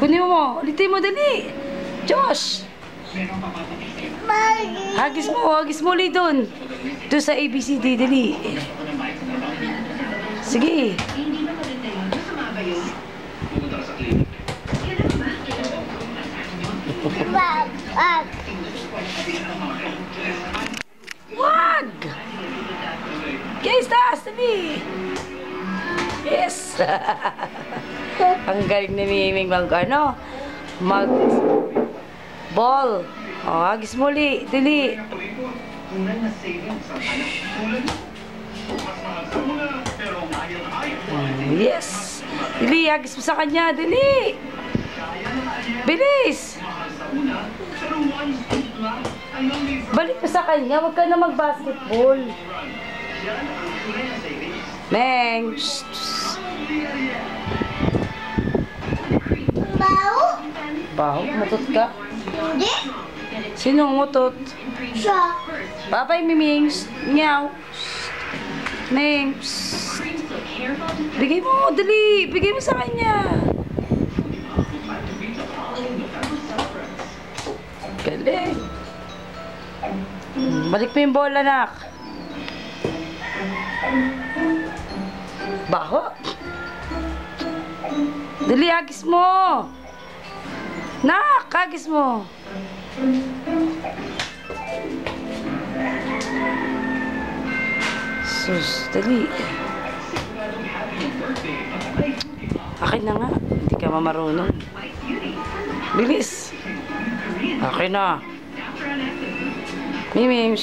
Kunin mo. Ulitin mo, dali. Josh. Hagis mo ulit dun. Doon sa ABCD, dali. Sige. Wag! Guys, taas, dali. Yes! Ang galing ni Miming ano? Ball. O, hagis mo ulit. Dali. Yes! Dali, hagis mo sa kanya. Dali! Bilis! Balik mo sa kanya. Huwag ka na mag-basketball. Meng! Baho? Baho? Mutot ka? Hindi. Sinong mutot? Siya. Babay, Miming. Meow. Meng. Bigay mo. Dali. Bigay mo sa kanya. Galing. Balik mo yung bola, anak. Baho. Dali, hagis mo. Nak, hagis mo. Sus, dali. Akin na nga. Hindi ka mamarunong. Bilis. Akin na. Miming.